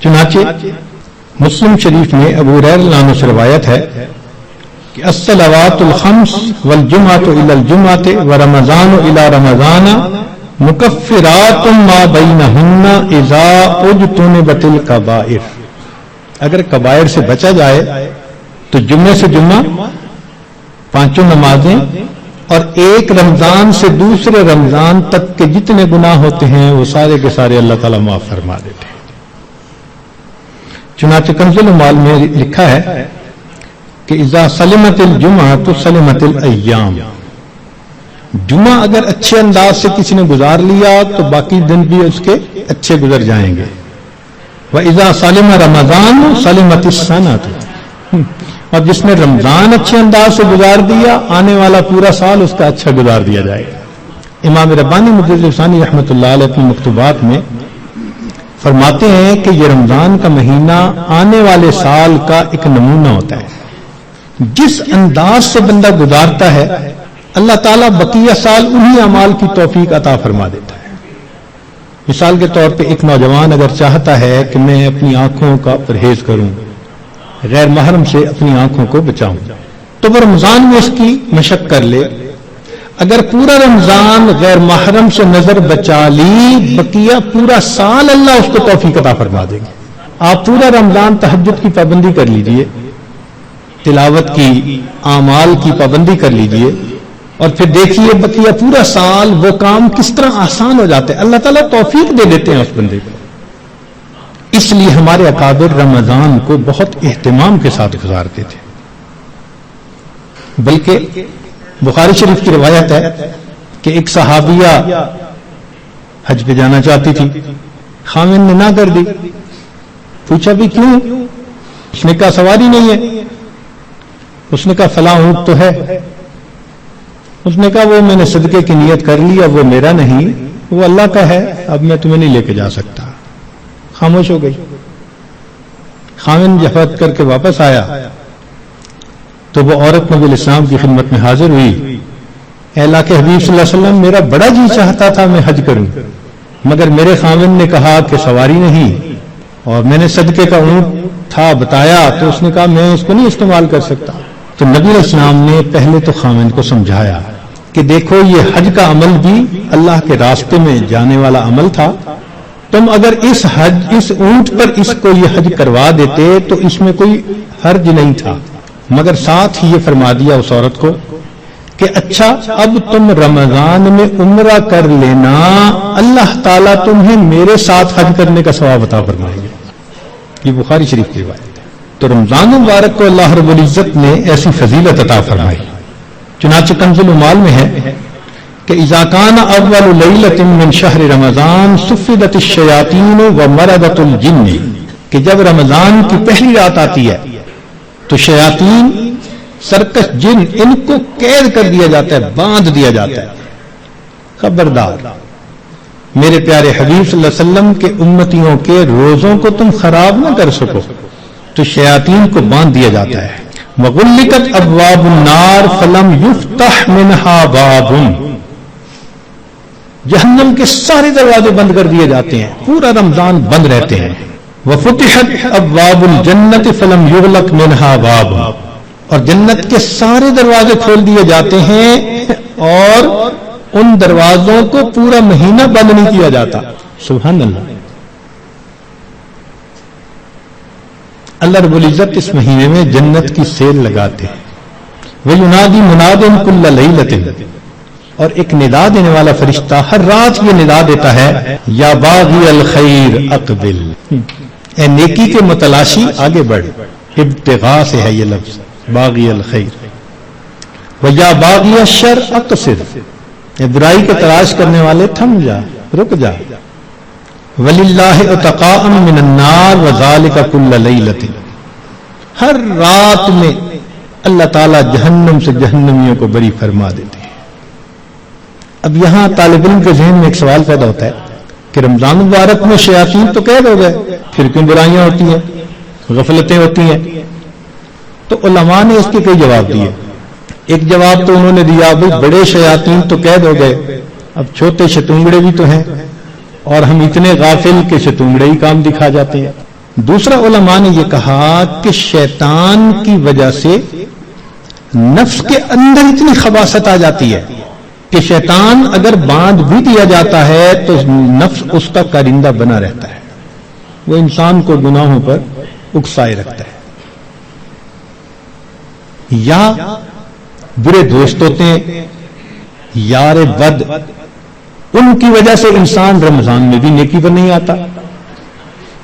چنانچہ مسلم شریف میں ابو ہریرہ رضی اللہ عنہ سے روایت ہے کہ الصلوات الخمس والجمعۃ الی الجمعۃ ورمضان الی رمضان مکفرات ما بینہن اذا اجتنبت الکبائر. اگر کبائر سے بچا جائے تو جمعے سے جمعہ 5 نمازیں اور ایک رمضان سے دوسرے رمضان تک کے جتنے گناہ ہوتے ہیں وہ سارے کے سارے اللہ تعالیٰ معاف فرما دیتے ہیں. چنانچہ کنز العمال میں لکھا ہے کہ اذا سلمت الجمعہ تو سلمت الایام. جمعہ اگر اچھے انداز سے کسی نے گزار لیا تو باقی دن بھی اس کے اچھے گزر جائیں گے. وَإِذَا سَلِمَ رَمَضَانُ سَلِمَتِ السَّنَةُ. اور جس نے رمضان اچھے انداز سے گزار دیا آنے والا پورا سال اس کا اچھا گزار دیا جائے گا. امام ربانی مجدد ثانی رحمۃ اللہ علیہ اپنی مکتوبات میں فرماتے ہیں کہ یہ رمضان کا مہینہ آنے والے سال کا ایک نمونہ ہوتا ہے. جس انداز سے بندہ گزارتا ہے اللہ تعالیٰ بقیہ سال انہی اعمال کی توفیق عطا فرما دیتا ہے. مثال کے طور پہ ایک نوجوان اگر چاہتا ہے کہ میں اپنی آنکھوں کا پرہیز کروں، غیر محرم سے اپنی آنکھوں کو بچاؤں، تو وہ رمضان میں اس کی مشق کر لے. اگر پورا رمضان غیر محرم سے نظر بچا لی بقیہ پورا سال اللہ اس کو توفیق عطا فرما دے گا. آپ پورا رمضان تہجد کی پابندی کر لیجئے، تلاوت کی، اعمال کی پابندی کر لیجئے، اور پھر دیکھیے بقیہ پورا سال وہ کام کس طرح آسان ہو جاتے ہیں. اللہ تعالیٰ توفیق دے دیتے ہیں اس بندے کو. اس لیے ہمارے اکابر رمضان کو بہت اہتمام کے ساتھ گزارتے تھے. بلکہ بخاری شریف کی روایت ہے کہ ایک صحابیہ حج پہ جانا چاہتی تھی، خامن نے نہ کر دی. پوچھا بھی کیوں؟ اس نے کہا سواری نہیں ہے. اس نے کہا فلاں اونٹ تو ہے. اس نے کہا وہ میں نے صدقے کی نیت کر لی، اب وہ میرا نہیں، وہ اللہ کا ہے، اب میں تمہیں نہیں لے کے جا سکتا. خاموش ہو گئی. خامن جفت کر کے واپس آیا تو وہ عورت نبی الاسلام کی خدمت میں حاضر ہوئی. اے اللہ کے حبیب صلی اللہ علیہ وسلم، میرا بڑا جی چاہتا تھا میں حج کروں، مگر میرے خامن نے کہا کہ سواری نہیں، اور میں نے صدقے کا اونٹ تھا بتایا تو اس نے کہا میں اس کو نہیں استعمال کر سکتا. تو نبی علیہ السلام نے پہلے تو خامن کو سمجھایا کہ دیکھو یہ حج کا عمل بھی اللہ کے راستے میں جانے والا عمل تھا. تم اگر اس اونٹ پر اس کو یہ حج کروا دیتے تو اس میں کوئی حرج نہیں تھا، مگر ساتھ ہی یہ فرما دیا اس عورت کو کہ اچھا اب تم رمضان میں عمرہ کر لینا، اللہ تعالیٰ تمہیں میرے ساتھ حج کرنے کا ثواب عطا فرمائے گا. یہ بخاری شریف کی روایت ہے. تو رمضان مبارک کو اللہ رب العزت نے ایسی فضیلت عطا فرمائی. چنانچہ کنز العمال میں ہے کہ اذا کان اول لیلۃ من شہر رمضان صفدت الشیاطین ومردت الجن. کہ جب رمضان کی پہلی رات آتی ہے تو شیاطین، سرکش جن، ان کو قید کر دیا جاتا ہے، باندھ دیا جاتا ہے. خبردار میرے پیارے حبیب صلی اللہ علیہ وسلم کے امتیوں کے روزوں کو تم خراب نہ کر سکو، تو شیاطین کو باندھ دیا جاتا ہے. وغلقت ابواب النار فلم یفتح منها باب. جہنم کے سارے دروازے بند کر دیے جاتے ہیں، پورا رمضان بند رہتے ہیں. وفتحت ابواب الجنت فلم یغلق منها باب. اور جنت کے سارے دروازے کھول دیے جاتے ہیں اور ان دروازوں کو پورا مہینہ بند نہیں کیا جاتا. سبحان اللہ. اللہ رب العزت اس مہینے میں جنت کی سیل لگاتے ہیں. وَيُنَادِي مُنَادٍ كُلَّ لَيْلَةٍ. اور ایک ندا دینے والا فرشتہ ہر رات یہ ندا دیتا ہے، یا باغی الخیر اقبل. اے نیکی کے متلاشی آگے بڑھ. ابتغاء سے ہے یہ لفظ باغی الخیر. وَيَا بَاغِيَ الشَّرِّ اقصر. اے برائی کو تلاش کرنے والے تھم جا، رک جا. وَلِلَّهِ عُتَقَاءً مِّنَ النَّارِ وَذَلِكَ كُلَّ لَيْلَةٍ. ہر رات میں اللہ تعالیٰ جہنم سے جہنمیوں کو بری فرما دیتے ہیں. اب یہاں طالب علم کے ذہن میں ایک سوال پیدا ہوتا ہے کہ رمضان مبارک میں شیاطین تو قید ہو گئے، پھر کیوں برائیاں ہوتی ہیں، غفلتیں ہوتی ہیں؟ تو علماء نے اس کے کئی جواب دیے. ایک جواب تو انہوں نے دیا بھائی بڑے شیاطین تو قید ہو گئے، اب چھوٹے شتونگڑے بھی تو ہیں، اور ہم اتنے غافل کہ شتونگڑے ہی کام دکھا جاتے ہیں. دوسرا علماء نے یہ کہا کہ شیطان کی وجہ سے نفس کے اندر اتنی خباثت آ جاتی ہے کہ شیطان اگر باندھ بھی دیا جاتا ہے تو نفس اس کا کارندہ بنا رہتا ہے، وہ انسان کو گناہوں پر اکسائے رکھتا ہے. یا برے دوست ہوتے ہیں، یار بد، ان کی وجہ سے انسان رمضان میں بھی نیکی پر نہیں آتا.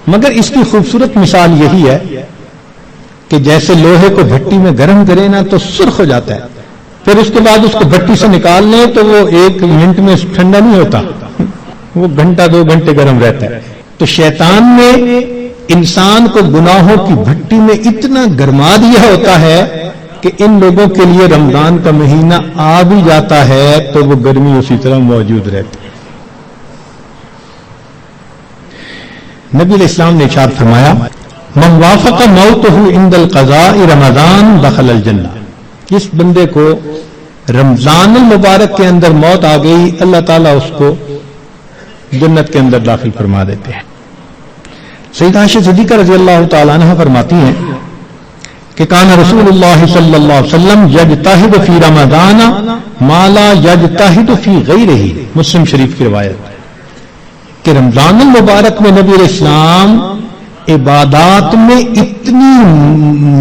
مگر اس کی خوبصورت مثال یہی ہے کہ جیسے لوہے کو بھٹی میں گرم کرے نا تو سرخ ہو جاتا ہے، پھر اس کے بعد اس کو بھٹی سے نکال لیں تو وہ 1 منٹ میں ٹھنڈا نہیں ہوتا، وہ گھنٹہ 2 گھنٹے گرم رہتا ہے. تو شیطان نے انسان کو گناہوں کی بھٹی میں اتنا گرما دیا ہوتا ہے کہ ان لوگوں کے لیے رمضان کا مہینہ آ بھی جاتا ہے تو وہ گرمی اسی طرح موجود رہتی ہے. نبی علیہ السلام نے ارشاد فرمایا من وافق موتہ عند القضاء رمضان دخل الجنہ، جس بندے کو رمضان المبارک کے اندر موت آ گئی اللہ تعالیٰ اس کو جنت کے اندر داخل فرما دیتے ہیں. سیدہ عائشہ صدیقہ رضی اللہ تعالیٰ عنہ فرماتی ہیں کہ کان رسول اللہ صلی اللہ علیہ وسلم یجتہد فی رمضان ما لا یجتہد فی غیرہ، مسلم شریف کی روایت کہ رمضان المبارک میں نبی علیہ السلام عبادات میں اتنی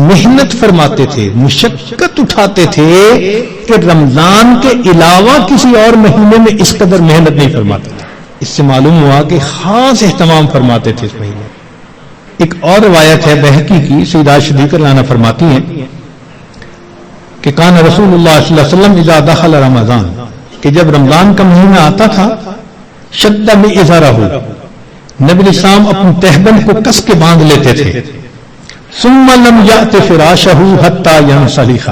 محنت فرماتے تھے، مشقت اٹھاتے تھے کہ رمضان کے علاوہ کسی اور مہینے میں اس قدر محنت نہیں فرماتے تھے. اس سے معلوم ہوا کہ خاص اہتمام فرماتے تھے اس مہینے. ایک اور روایت ہے بہقی کی، سیدہ عائشہ صدیقہ رضی اللہ عنہا فرماتی ہیں کہ کان رسول اللہ صلی اللہ علیہ وسلم اذا دخل رمضان، کہ جب رمضان کا مہینہ آتا تھا شد میں ازارہ ہو، نبی علیہ السلام اپنے تہبند کو کس کے باندھ لیتے تھے. ثم لم یأت فراشہ حتی ینصرف،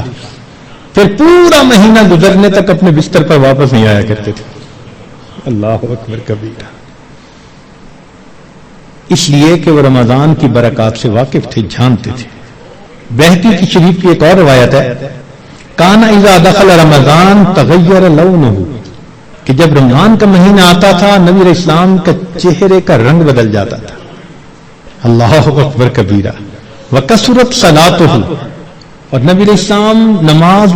پھر پورا مہینہ گزرنے تک اپنے بستر پر واپس نہیں آیا کرتے تھے. اللہ اکبر کبیرہ. اس لیے کہ وہ رمضان کی برکات سے واقف تھے، جانتے تھے. بہقی کی شریف کی ایک اور روایت ہے کان اذا دخل رمضان تغیر لونہ، کہ جب رمضان کا مہینہ آتا تھا نبی علیہ السلام کا چہرے کا رنگ بدل جاتا تھا. اللہ اکبر کبیرہ. وکثرت صلاتہ، اور نبی علیہ السلام نماز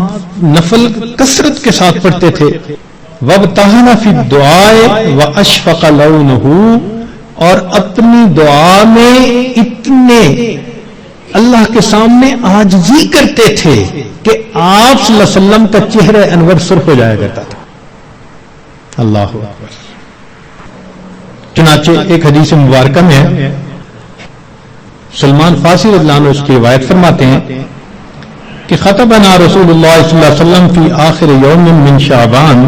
نفل کثرت کے ساتھ پڑھتے تھے. وابتہن فی الدعاء واشفق لونہ، اور اپنی دعا میں اتنے اللہ کے سامنے عاجزی کرتے تھے کہ آپ صلی اللہ علیہ وسلم کا چہرہ انور سرخ ہو جایا کرتا تھا. اللہ اکبر. چنانچہ ایک حدیث مبارکہ میں ہے، سلمان فارسی رضی اللہ عنہ اس کی روایت فرماتے ہیں کہ خطبنا رسول اللہ صلی اللہ علیہ وسلم فی آخر یوم من شعبان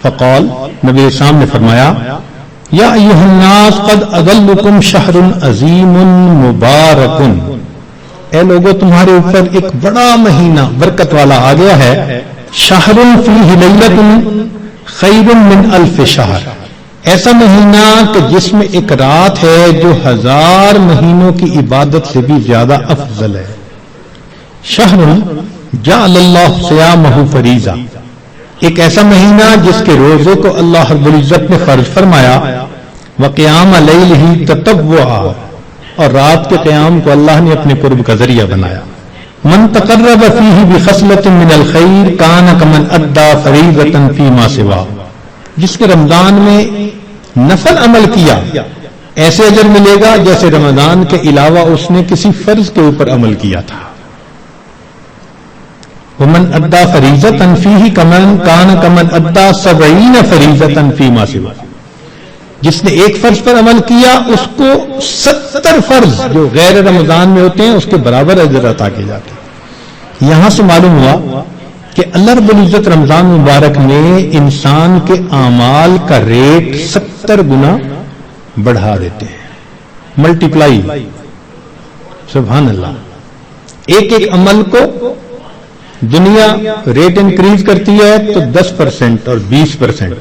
فقال، نبی علیہ السلام نے فرمایا یا ایھا الناس قد اظلکم شہر عظیم مبارک، اے لوگوں تمہارے اوپر ایک بڑا مہینہ برکت والا آ گیا ہے. شہر فیہ لیلۃ خیر من الف شہر، ایسا مہینہ کہ جس میں ایک رات ہے جو 1000 مہینوں کی عبادت سے بھی زیادہ افضل ہے. شہر جعل اللہ صیامہ فریضہ، ایک ایسا مہینہ جس کے روزے کو اللہ رب العزت نے فرض فرمایا. وقیام لیلہ تطوعا، اور رات کے قیام کو اللہ نے اپنے قرب کا ذریعہ بنایا. من تقرب فیہ بخصلۃ من الخیر کان کمن ادى فریضۃ فیما سوا، جس نے رمضان میں نفل عمل کیا ایسے اجر ملے گا جیسے رمضان کے علاوہ اس نے کسی فرض کے اوپر عمل کیا تھا. ومن ادى فریضۃ فیہ کمن کان کمن ادى 70 فریضۃ فیما سوا، جس نے ایک فرض پر عمل کیا اس کو 70 فرض جو غیر رمضان میں ہوتے ہیں اس کے برابر اجر عطا کیے جاتے ہیں. یہاں سے معلوم ہوا کہ اللہ رب العزت رمضان مبارک میں انسان کے اعمال کا ریٹ 70 گنا بڑھا دیتے ہیں، ملٹیپلائی. سبحان اللہ. ایک ایک عمل کو دنیا ریٹ انکریز کرتی ہے تو 10% اور 20%،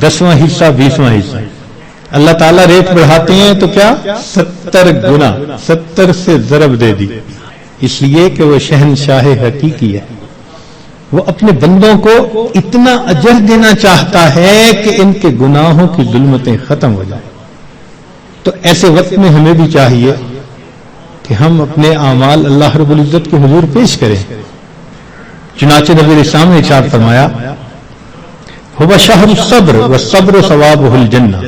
10واں حصہ 20واں حصہ. اللہ تعالیٰ ریٹ بڑھاتے ہیں تو کیا 70 گنا، 70 سے ضرب دے دی. اس لیے کہ وہ شہنشاہ حقیقی ہے، وہ اپنے بندوں کو اتنا اجر دینا چاہتا ہے کہ ان کے گناہوں کی ظلمتیں ختم ہو جائیں. تو ایسے وقت میں ہمیں بھی چاہیے کہ ہم اپنے اعمال اللہ رب العزت کے حضور پیش کریں. چنانچہ نبی الاسلام نے ارشاد فرمایا هو شہر الصبر والصبر ثوابہ الجنہ،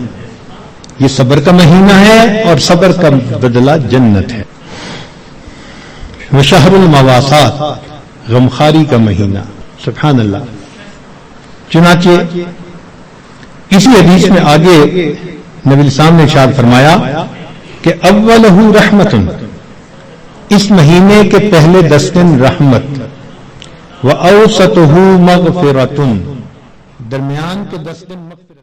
یہ صبر کا مہینہ ہے اور صبر کا بدلہ جنت ہے. وشہر المواسات، غمخاری کا مہینہ. سبحان اللہ. چنانچہ اسی حدیث میں آگے نبی الاسلام نے ارشاد فرمایا کہ اولہ رحمت، اس مہینے کے پہلے 10 دن رحمت، وَأَوْسَطُهُ مَغْفِرَةٌ، درمیان کے 10 دن مغفرت.